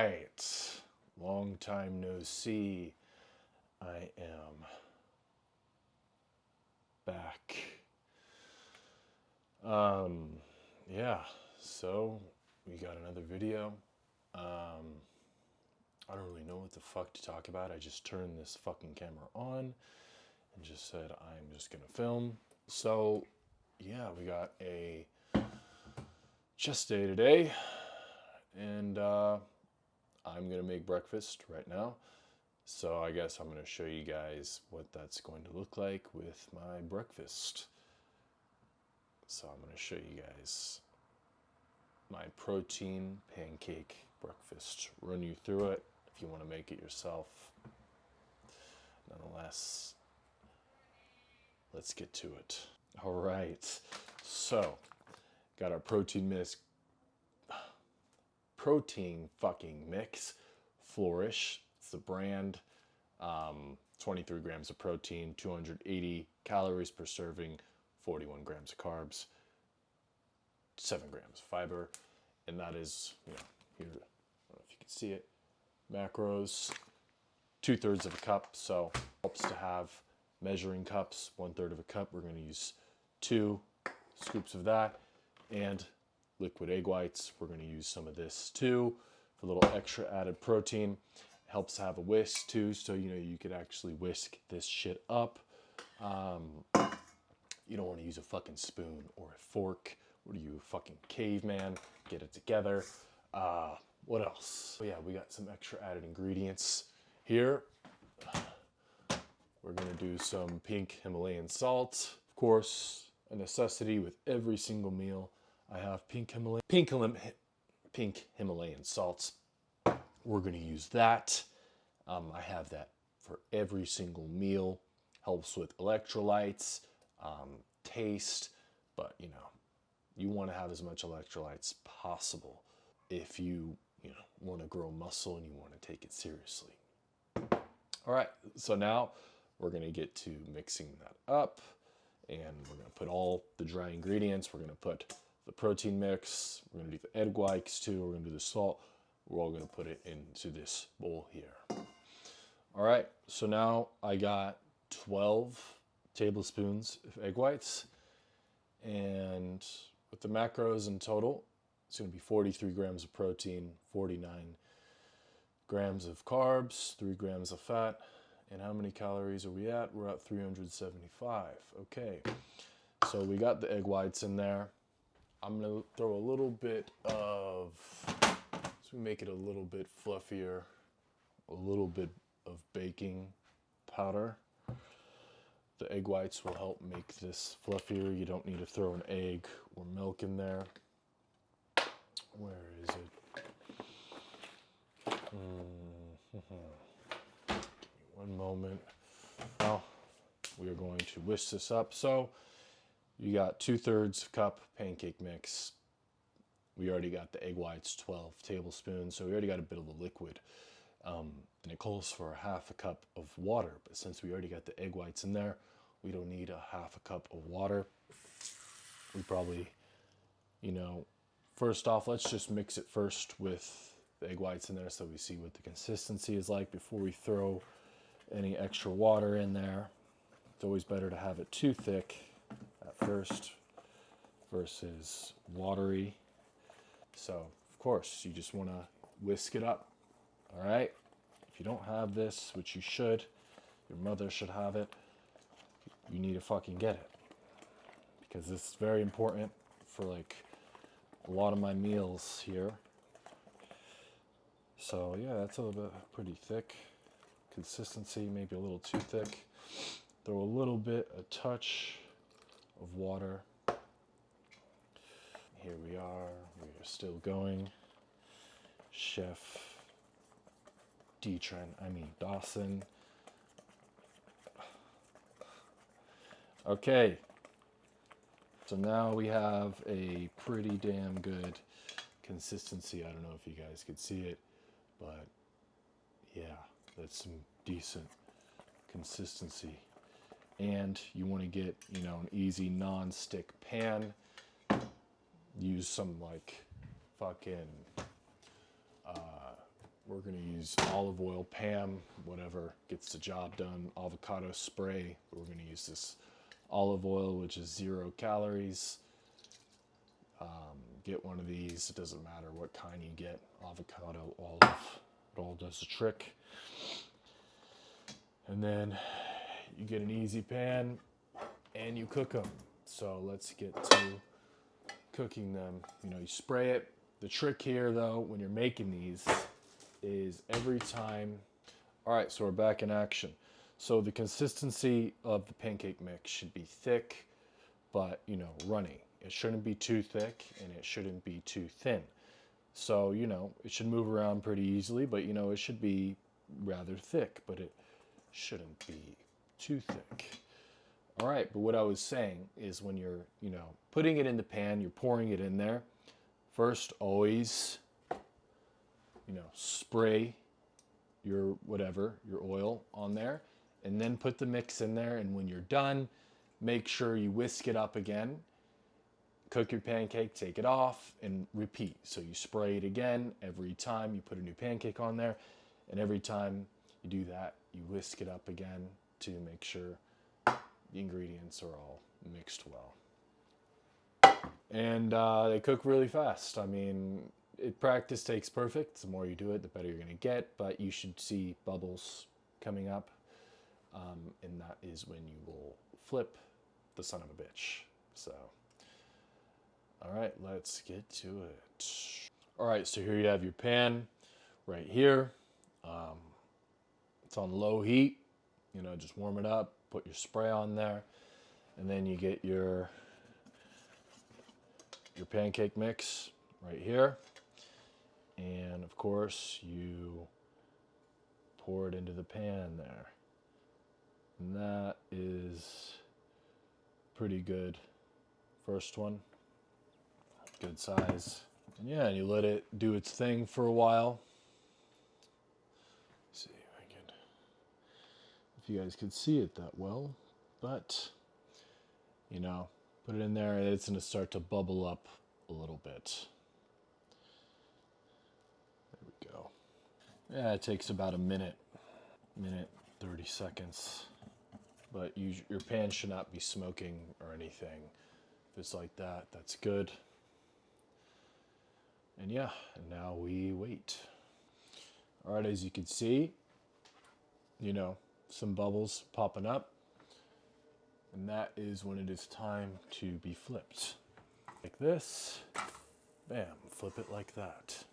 right. Long time no see. I am back. Yeah, so we got another video. I don't really know what the fuck to talk about. I just turned this fucking camera on and just said I'm just gonna film. So yeah, we got a chest day today, and I'm gonna make breakfast right now. So I guess I'm gonna show you guys what that's going to look like with my breakfast. So I'm gonna show you guys my protein pancake breakfast. Run you through it if you want to make it yourself. Nonetheless, let's get to it. All right, so got our protein fucking mix. Flourish, it's the brand. 23 grams of protein, 280 calories per serving, 41 grams of carbs, 7 grams of fiber, and that is, here, I don't know if you can see it, macros, 2/3 of a cup. So helps to have measuring cups, 1/3 of a cup. We're going to use 2 scoops of that, and liquid egg whites. We're going to use some of this too for a little extra added protein. Helps to have a whisk too, so you could actually whisk this shit up. You don't want to use a fucking spoon or a fork. What are you, a fucking caveman? Get it together. What else? Oh yeah, we got some extra added ingredients here. We're gonna do some pink Himalayan salt. Of course, a necessity with every single meal. I have pink Himalayan salts. We're gonna use that. I have that for every single meal. Helps with electrolytes, taste, but you want to have as much electrolytes possible if you want to grow muscle and you want to take it seriously. All right, so now we're going to get to mixing that up, and we're going to put all the dry ingredients. We're going to put the protein mix. We're going to do the egg whites too. We're going to do the salt. We're all going to put it into this bowl here. All right, so now I got 12 tablespoons of egg whites, and with the macros in total, it's going to be 43 grams of protein, 49 grams of carbs, 3 grams of fat. And how many calories are we at? We're at 375. Okay, so we got the egg whites in there. I'm going to throw a little bit of, so we make it a little bit fluffier, a little bit of baking powder. The egg whites will help make this fluffier. You don't need to throw an egg or milk in there. Where is it? Give me one moment. Now we are going to whisk this up. So you got 2/3 cup pancake mix. We already got the egg whites, 12 tablespoons. So we already got a bit of the liquid. And it calls for a 1/2 cup of water, but since we already got the egg whites in there, we don't need a 1/2 cup of water. We probably, first off, let's just mix it first with the egg whites in there so we see what the consistency is like before we throw any extra water in there. It's always better to have it too thick at first versus watery. So, of course, you just want to whisk it up. All right, if you don't have this, which you should, your mother should have it, you need to fucking get it, because this is very important for like a lot of my meals here. So yeah, that's a little bit pretty thick consistency, maybe a little too thick. Throw a little bit, a touch of water. Here we are still going. Chef Dawson. Okay, so now we have a pretty damn good consistency. I don't know if you guys could see it, but yeah, that's some decent consistency. And you want to get, an easy non-stick pan. Use some like fucking We're going to use olive oil, Pam, whatever gets the job done. Avocado spray. We're going to use this olive oil, which is 0 calories. Get one of these. It doesn't matter what kind you get. Avocado, olive. It all does the trick. And then you get an easy pan and you cook them. So let's get to cooking them. You know, you spray it. The trick here, though, when you're making these is every time. All right, so we're back in action. So the consistency of the pancake mix should be thick, but, you know, runny. It shouldn't be too thick and it shouldn't be too thin. So, you know, it should move around pretty easily, but, you know, it should be rather thick, but it shouldn't be too thick. All right, but what I was saying is when you're, you know, putting it in the pan, you're pouring it in there. First, always, you know, spray your whatever, your oil on there, and then put the mix in there. And when you're done, make sure you whisk it up again. Cook your pancake, take it off, and repeat. So you spray it again every time you put a new pancake on there, and every time you do that, you whisk it up again to make sure the ingredients are all mixed well. And they cook really fast. I mean, practice takes perfect. The more you do it, the better you're going to get, but you should see bubbles coming up, and that is when you will flip the son of a bitch. So, all right, let's get to it. All right, so here you have your pan right here. It's on low heat. You know, just warm it up, put your spray on there, and then you get your pancake mix right here. And of course, you pour it into the pan there. And that is pretty good. First one, good size. And yeah, and you let it do its thing for a while. Let's see if you guys could see it that well, but you know, put it in there and it's going to start to bubble up a little bit. There we go. Yeah, it takes about a minute 30 seconds. But your pan should not be smoking or anything. If it's like that, that's good. And yeah, and now we wait. All right, as you can see, you know, some bubbles popping up. And that is when it is time to be flipped. Like this, bam, flip it like that.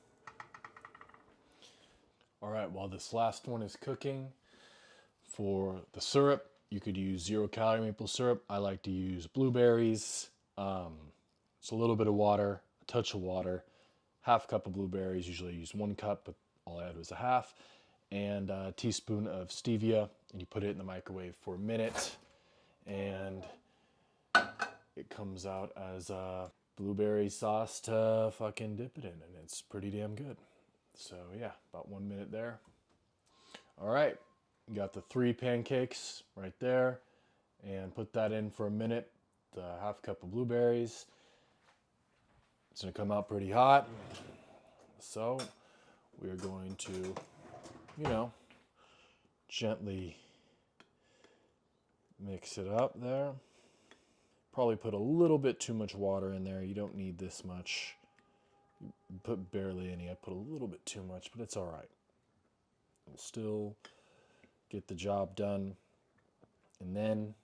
All right, while this last one is cooking, for the syrup, you could use 0 calorie maple syrup. I like to use blueberries. It's a little bit of water, a touch of water, half cup of blueberries. Usually I use 1 cup, but all I had was a half, and a teaspoon of stevia, and you put it in the microwave for a minute, and it comes out as a blueberry sauce to fucking dip it in, and it's pretty damn good. So yeah, about 1 minute there. All right, you got the 3 pancakes right there, and put that in for a minute. The half cup of blueberries. It's gonna come out pretty hot. So we're going to, you know, gently mix it up there. Probably put a little bit too much water in there. You don't need this much. Put barely any. I put a little bit too much, but it's all right. We'll still get the job done. And then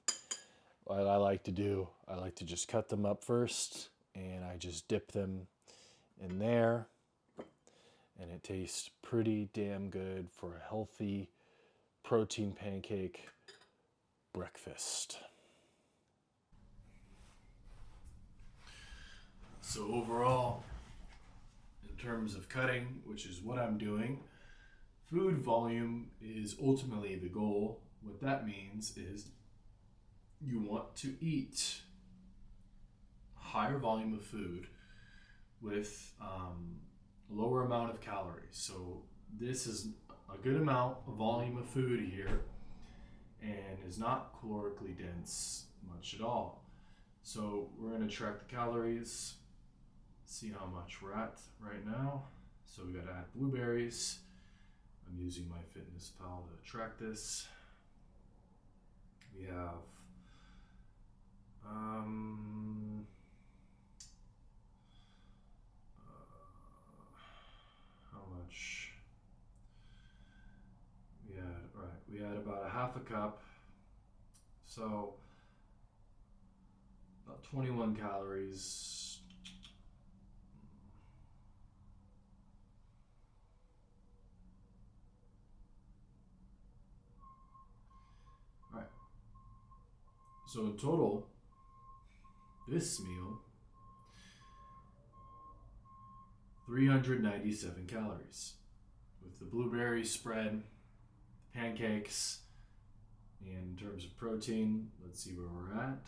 what I like to do, I like to just cut them up first, and I just dip them in there. And it tastes pretty damn good for a healthy protein pancake breakfast. So overall, in terms of cutting, which is what I'm doing, food volume is ultimately the goal. What that means is you want to eat a higher volume of food with a lower amount of calories. So this is a good amount of volume of food here and is not calorically dense much at all. So we're going to track the calories, see how much we're at right now. So we got to add blueberries. I'm using my Fitness Pal to track this. We have how much? We had about a half a cup, so about 21 calories. All right. So in total, this meal, 397 calories. With the blueberry spread, pancakes, and in terms of protein, let's see where we're at.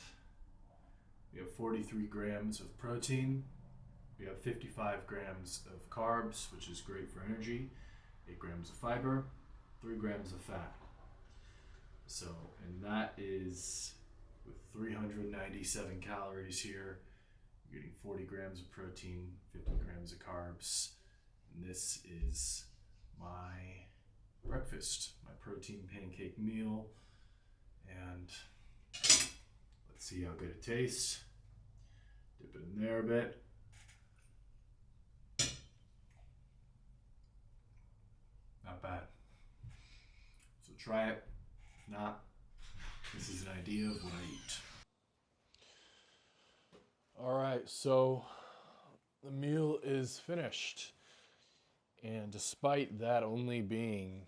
We have 43 grams of protein. We have 55 grams of carbs, which is great for energy. 8 grams of fiber, 3 grams of fat. So, and that is with 397 calories here. You're getting 40 grams of protein, 50 grams of carbs. And this is my breakfast, my protein pancake meal. And let's see how good it tastes. Dip it in there a bit. Not bad. So try it. If not, this is an idea of what I eat. All right, so the meal is finished. And despite that only being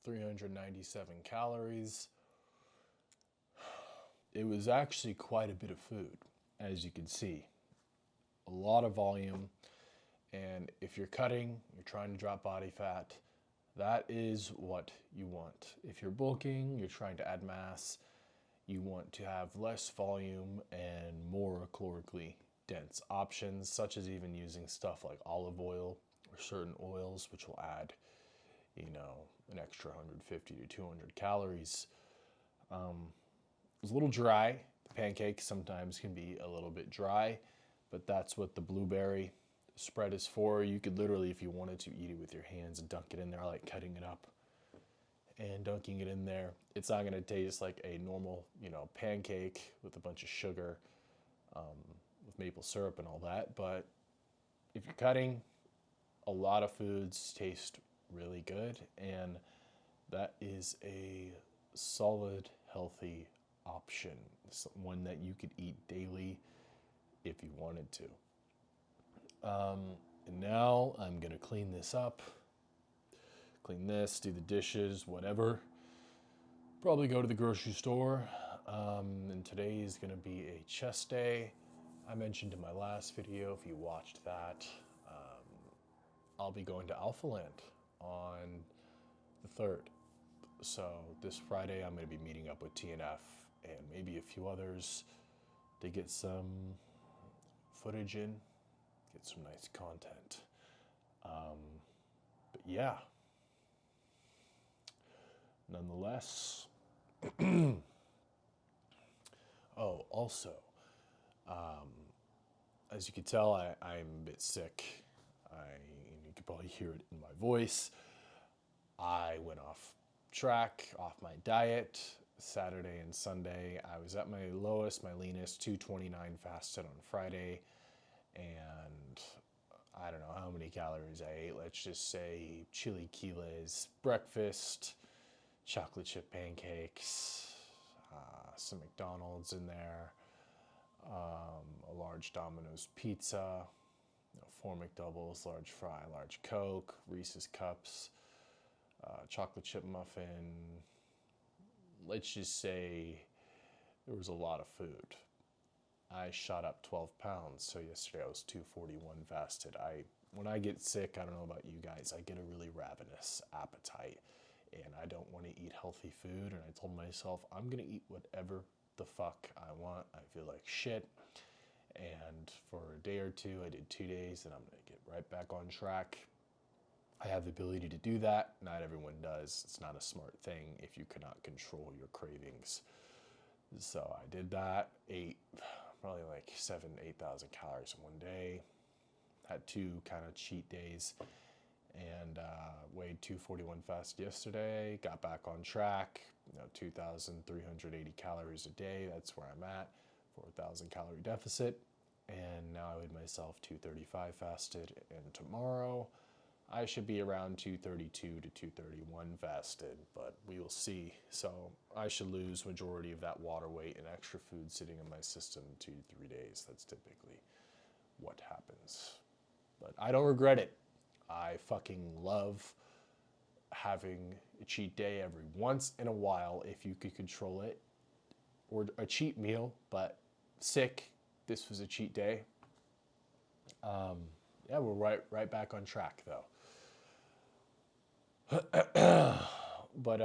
397 calories, it was actually quite a bit of food, as you can see. A lot of volume, and if you're cutting, you're trying to drop body fat, that is what you want. If you're bulking, you're trying to add mass, you want to have less volume and more calorically dense options, such as even using stuff like olive oil or certain oils, which will add, an extra 150 to 200 calories. It was a little dry. The pancake sometimes can be a little bit dry, but that's what the blueberry spread is for. You could literally, if you wanted to, eat it with your hands and dunk it in there. I like cutting it up and dunking it in there. It's not going to taste like a normal, pancake with a bunch of sugar, with maple syrup and all that. But if you're cutting, a lot of foods taste really good, and that is a solid, healthy option. It's one that you could eat daily if you wanted to. And now I'm gonna clean this up, clean this, do the dishes, whatever. Probably go to the grocery store. And today is gonna be a chest day. I mentioned in my last video, if you watched that, I'll be going to Alpha Land on the 3rd. So this Friday, I'm going to be meeting up with TNF and maybe a few others to get some footage in, get some nice content. But yeah, nonetheless. Oh, also, as you can tell, I'm a bit sick. You can probably hear it in my voice. I went off track, off my diet, Saturday and Sunday. I was at my lowest, my leanest, 229 fasted on Friday, and I don't know how many calories I ate. Let's just say chili quiles, breakfast, chocolate chip pancakes, some McDonald's in there, a large Domino's pizza, 4 McDoubles, large fry, large Coke, Reese's Cups, chocolate chip muffin. Let's just say there was a lot of food. I shot up 12 pounds, so yesterday I was 241 fasted. When I get sick, I don't know about you guys, I get a really ravenous appetite, and I don't want to eat healthy food, and I told myself, I'm going to eat whatever the fuck I want. I feel like shit, and for a day or two, I did 2 days, and I'm going to get right back on track. I have the ability to do that. Not everyone does. It's not a smart thing if you cannot control your cravings. So I did that, ate probably like 8,000 calories in one day, had 2 kind of cheat days, and weighed 241 fasted yesterday. Got back on track. 2,380 calories a day. That's where I'm at. 4,000 calorie deficit. And now I weighed myself 235 fasted, and tomorrow I should be around 232 to 231 fasted, but we will see. So I should lose majority of that water weight and extra food sitting in my system 2 to 3 days. That's typically what happens. But I don't regret it. I fucking love having a cheat day every once in a while if you could control it, or a cheat meal, but sick. This was a cheat day. Yeah, we're right back on track though. But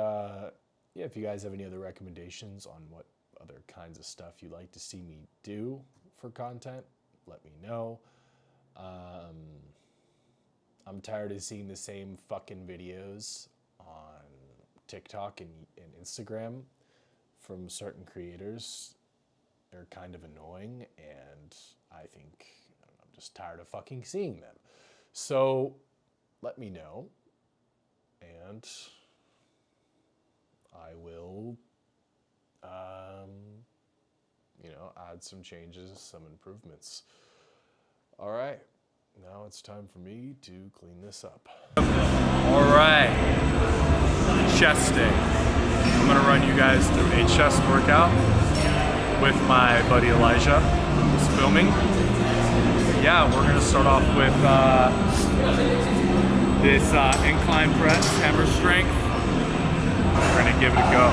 yeah, if you guys have any other recommendations on what other kinds of stuff you'd like to see me do for content, let me know. I'm tired of seeing the same fucking videos on TikTok and Instagram from certain creators. They're kind of annoying, and I think I'm just tired of fucking seeing them. So let me know, and I will, add some changes, some improvements. All right, now it's time for me to clean this up. All right, chest day. I'm gonna run you guys through a chest workout with my buddy Elijah, who's filming. Yeah, we're gonna start off with this incline press, hammer strength. We're gonna give it a go.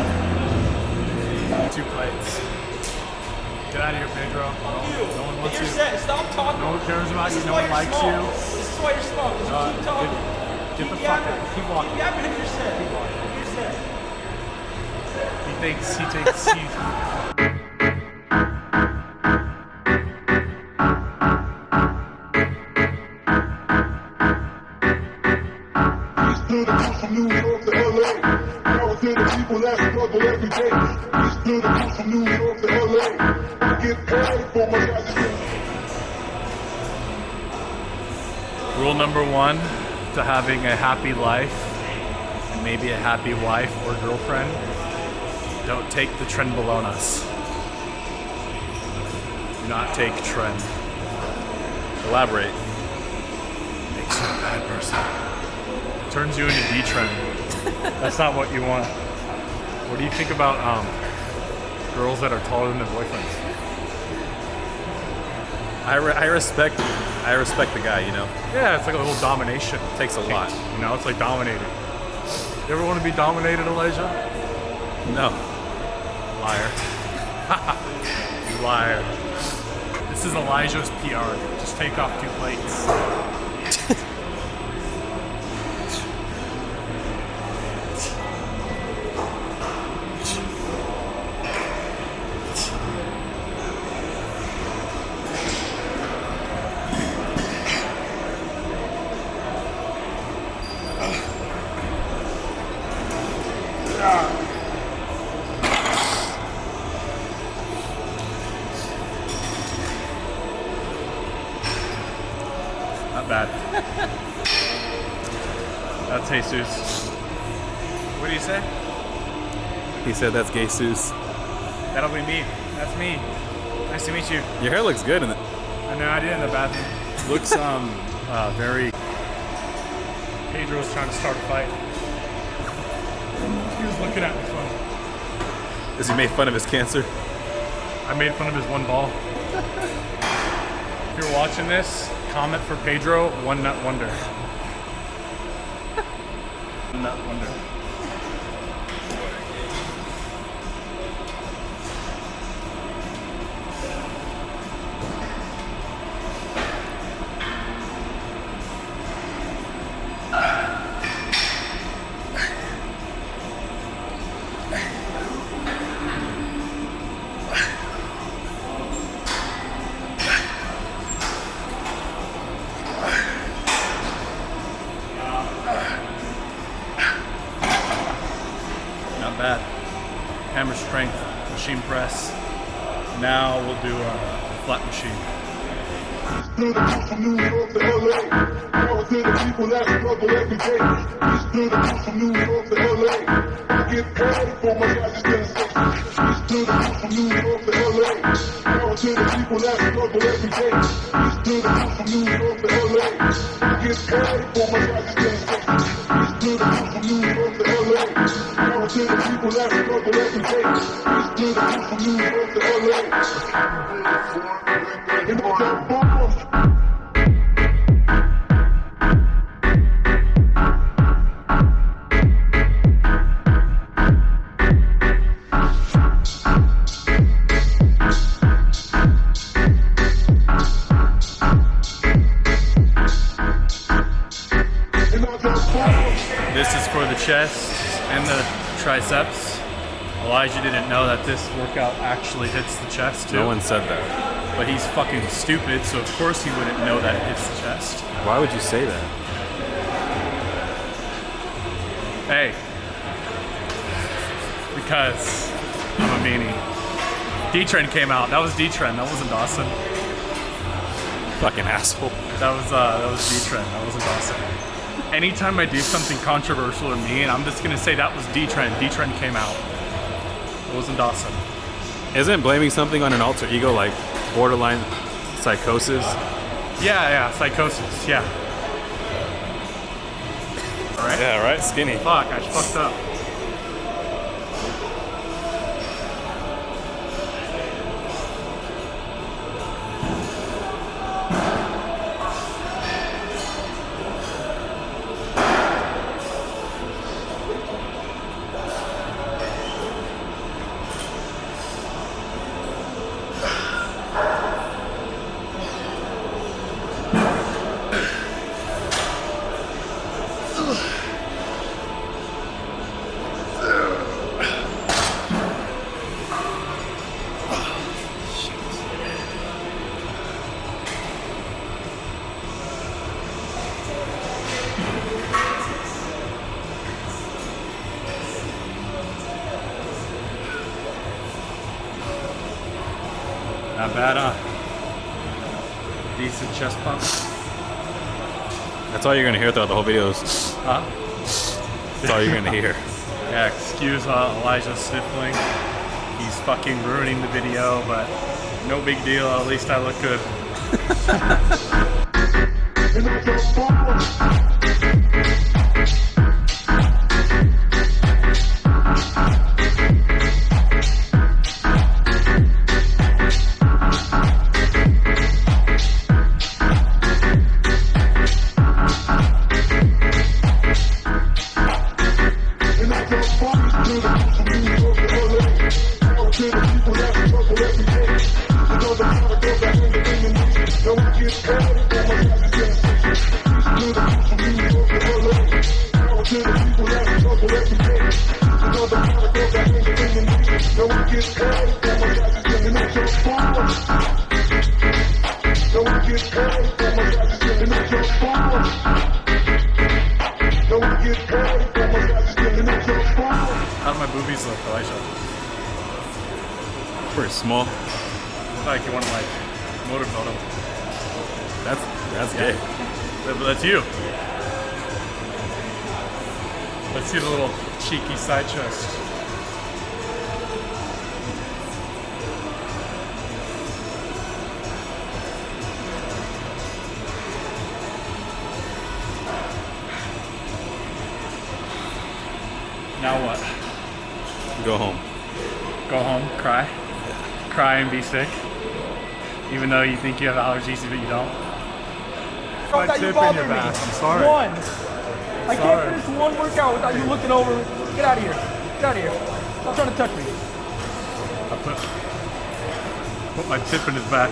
2 plates. Get out of here, Pedro. No one wants you. Stop talking. No one cares about you. No one likes you. This is why you're small. Just keep talking. Get the fuck out. Keep walking. Keep yapping in your set. Keep walking. Your set. He thinks. From New York to LA, power to the people that struggle every day. We stood up from New York to LA. I get paid for my guys. Rule number 1 to having a happy life, and maybe a happy wife or girlfriend: don't take the trenbolonas. Do not take trend. Elaborate. Makes you a bad person. Turns you into D-trend. That's not what you want. What do you think about girls that are taller than their boyfriends? I respect the guy, you know. Yeah, it's like a little domination. It takes a lot. You know, it's like dominating. You ever want to be dominated, Elijah? No. Liar. You liar. This is Elijah's PR. Just take off 2 plates. Not bad. That's Jesus. What do you say? He said that's gay Seuss. That'll be me. That's me. Nice to meet you. Your hair looks good in it. I know I did in the bathroom. Looks very. Pedro's trying to start a fight. He was looking at me funny. Because he made fun of his cancer. I made fun of his one ball. If you're watching this, comment for Pedro, One Nut Wonder. One Nut Wonder. Bad. Hammer strength, machine press. Now we'll do a flat machine. Stood up from New York to LA, power to the people that struggle every day. Peace to the people from New York to LA. I get paid for my guys' dedication. Peace to the people from New York to LA. Power to the people that struggle every day. Peace to the people from New York to LA. I get paid for my guys' dedication. Peace to the people from New York to LA. Power to the people that struggle every day. Peace to the people from New York to LA. And all that bomb. This is for the chest and the triceps. Elijah didn't know that this workout actually hits the chest too. No one said that. But he's fucking stupid, so of course he wouldn't know that it hits the chest. Why would you say that? Hey. Because I'm a meanie. D-Trend came out. That was D-Trend. That wasn't Dawson. Fucking asshole. That was D-Trend. That wasn't Dawson. Anytime I do something controversial or mean, I'm just gonna say that was D-Trend. D-Trend came out. It wasn't Dawson. Isn't blaming something on an alter ego like borderline psychosis? Yeah, psychosis, yeah. Alright? Yeah, right? Skinny. Fuck, I fucked up. Not bad, huh? Decent chest pump. That's all you're gonna hear throughout the whole videos. Huh? That's all you're gonna hear. Yeah, excuse Elijah sniffling. He's fucking ruining the video, but no big deal. At least I look good. How do my boobies look, Elijah? Pretty small. Like you want to like motorboat them. That's gay. But that's you. Let's see the little cheeky side chest. Now what? Go home. Go home, cry. Cry and be sick. Even though you think you have allergies, but you don't. Without you tip in your bothering me. back. I'm sorry. One. I Sorry. can't finish one workout without you looking over. Get out of here. Get out of here. Stop trying to touch me. I put my tip in his back.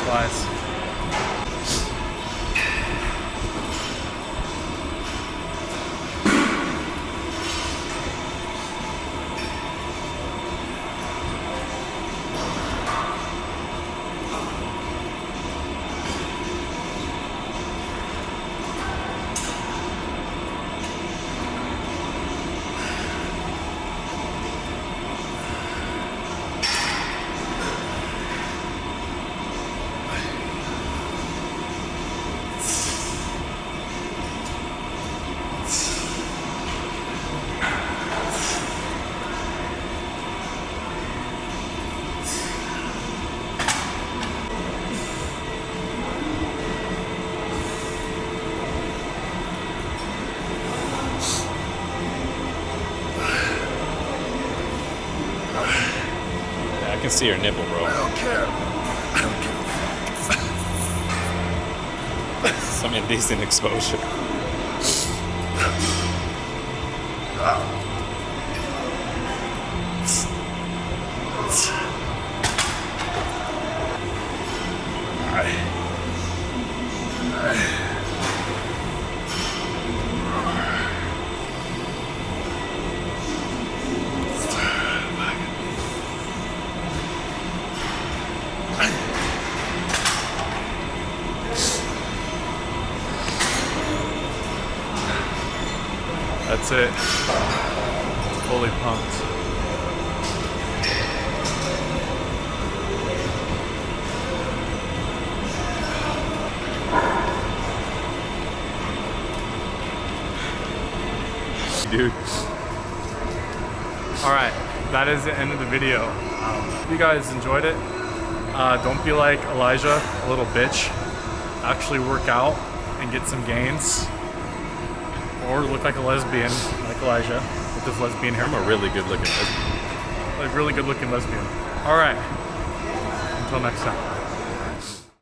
wise. I can see your nipple, bro. I don't care. I don't give a Some indecent exposure. That's it. Fully pumped. Dude. Alright, that is the end of the video. If you guys enjoyed it, don't be like Elijah, a little bitch. Actually work out and get some gains. Or look like a lesbian, like Elijah, with his lesbian hair. I'm a really good looking lesbian. Like really good looking lesbian. Alright, until next time.